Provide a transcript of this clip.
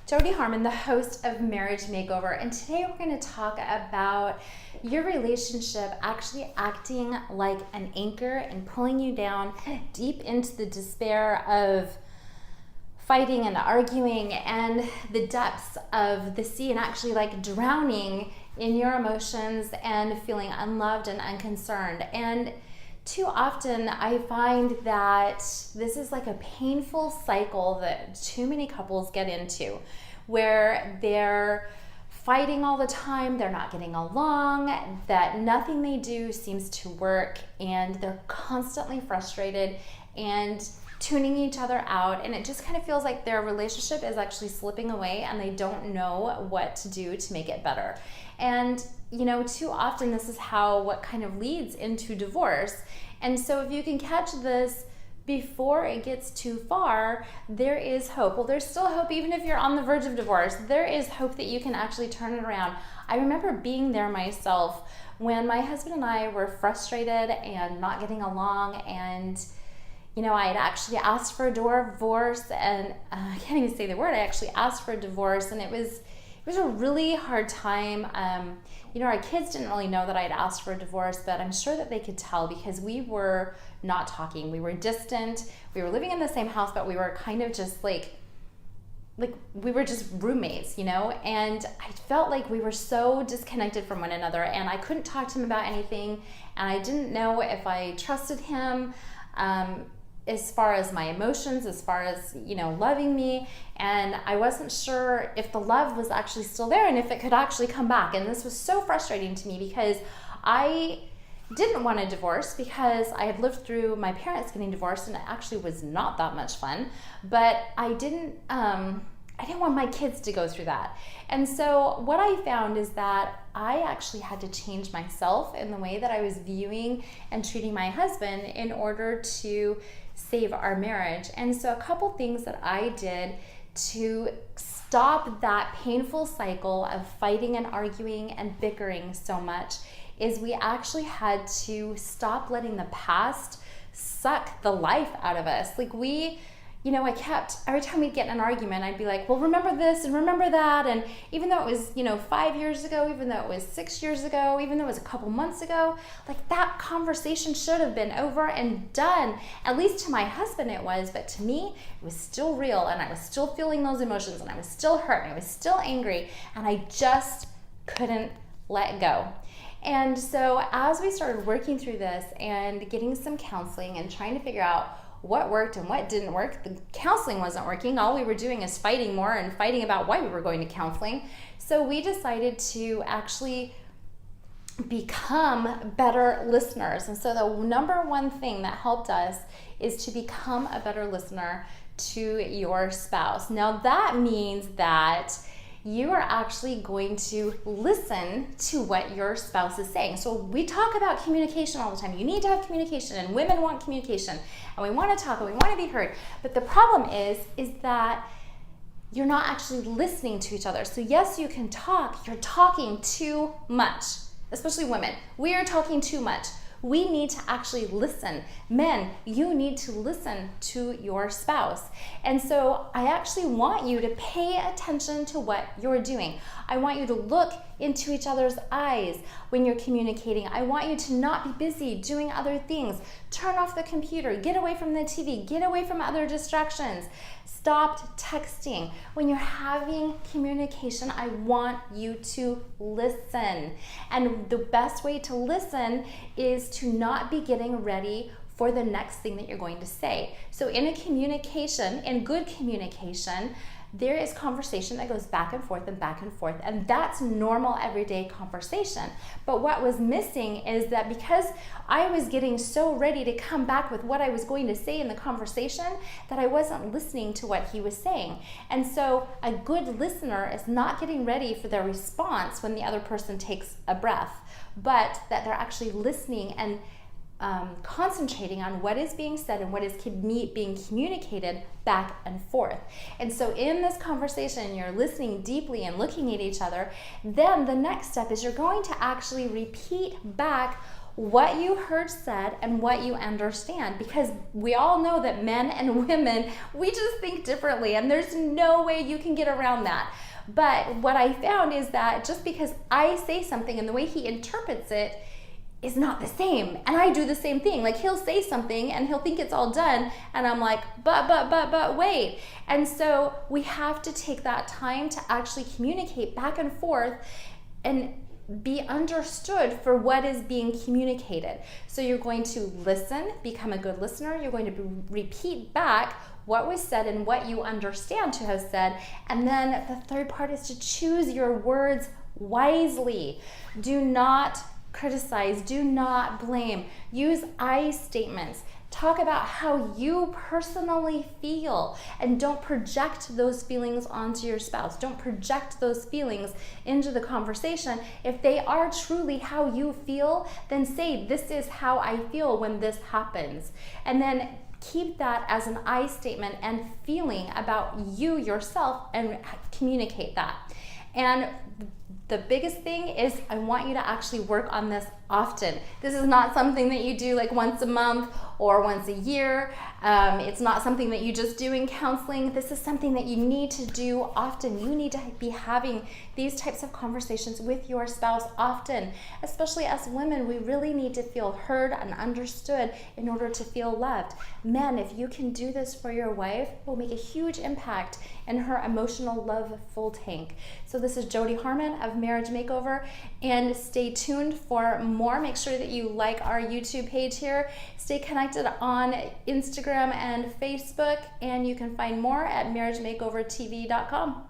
Jodi Harman, the host of Marriage Makeover, and today we're going to talk about your relationship actually acting like an anchor and pulling you down deep into the despair of fighting and arguing and the depths of the sea, and actually like drowning in your emotions and feeling unloved and unconcerned. And too often I find that this is like a painful cycle that too many couples get into, where they're fighting all the time, they're not getting along, that nothing they do seems to work, and they're constantly frustrated and tuning each other out, and it just kind of feels like their relationship is actually slipping away and they don't know what to do to make it better. And too often this is what kind of leads into divorce. And so if you can catch this before it gets too far, there is hope. Well, there's still hope even if you're on the verge of divorce. There is hope that you can actually turn it around. I remember being there myself when my husband and I were frustrated and not getting along, and I had actually asked for a divorce, and I can't even say the word. I actually asked for a divorce, and it was a really hard time. Our kids didn't really know that I had asked for a divorce, but I'm sure that they could tell because we were not talking. We were distant. We were living in the same house, but we were kind of just like we were just roommates, and I felt like we were so disconnected from one another, and I couldn't talk to him about anything, and I didn't know if I trusted him as far as my emotions, as far as, loving me. And I wasn't sure if the love was actually still there and if it could actually come back. And this was so frustrating to me because I didn't want a divorce, because I had lived through my parents getting divorced and it actually was not that much fun. But I didn't want my kids to go through that. And so what I found is that I actually had to change myself in the way that I was viewing and treating my husband in order to save our marriage. And so a couple things that I did to stop that painful cycle of fighting and arguing and bickering so much is we actually had to stop letting the past suck the life out of us. I kept, every time we'd get in an argument, I'd be like, well, remember this and remember that. And even though it was, 5 years ago, even though it was 6 years ago, even though it was a couple months ago, that conversation should have been over and done. At least to my husband it was, but to me, it was still real, and I was still feeling those emotions, and I was still hurt, and I was still angry, and I just couldn't let go. And so as we started working through this and getting some counseling and trying to figure out what worked and what didn't work, the counseling wasn't working. All we were doing is fighting more and fighting about why we were going to counseling. So we decided to actually become better listeners. And so the number one thing that helped us is to become a better listener to your spouse. Now that means that you are actually going to listen to what your spouse is saying. So we talk about communication all the time. You need to have communication, and women want communication, and we want to talk, and we want to be heard. But the problem is that you're not actually listening to each other. So yes, you can talk. You're talking too much, especially women. We are talking too much. We need to actually listen. Men, you need to listen to your spouse. And so I actually want you to pay attention to what you're doing. I want you to look into each other's eyes when you're communicating. I want you to not be busy doing other things. Turn off the computer, get away from the TV, get away from other distractions. Stop texting. When you're having communication, I want you to listen. And the best way to listen is to not be getting ready for the next thing that you're going to say. So in good communication, there is conversation that goes back and forth, and that's normal everyday conversation. But what was missing is that because I was getting so ready to come back with what I was going to say in the conversation, that I wasn't listening to what he was saying. And so a good listener is not getting ready for their response when the other person takes a breath, but that they're actually listening and concentrating on what is being said and what is being communicated back and forth. And so in this conversation, you're listening deeply and looking at each other. Then the next step is you're going to actually repeat back what you heard said and what you understand, because we all know that men and women, we just think differently, and there's no way you can get around that. But what I found is that just because I say something and the way he interprets it is not the same, and I do the same thing. Like, he'll say something and he'll think it's all done, and I'm like, but wait. And so we have to take that time to actually communicate back and forth and be understood for what is being communicated. So you're going to listen, become a good listener. You're going to repeat back what was said and what you understand to have said. And then the third part is to choose your words wisely. Do not criticize, do not blame. Use I statements. Talk about how you personally feel, and don't project those feelings onto your spouse. Don't project those feelings into the conversation. If they are truly how you feel, then say, this is how I feel when this happens. And then keep that as an I statement and feeling about you yourself, and communicate that. And the biggest thing is, I want you to actually work on this often. This is not something that you do like once a month or once a year. It's not something that you just do in counseling. This is something that you need to do often. You need to be having these types of conversations with your spouse often. Especially as women, we really need to feel heard and understood in order to feel loved. Men, if you can do this for your wife, it will make a huge impact in her emotional love full tank. So this is Jodi Harman of Marriage Makeover, and stay tuned for more. Make sure that you like our YouTube page here. Stay connected on Instagram and Facebook, and you can find more at marriagemakeovertv.com.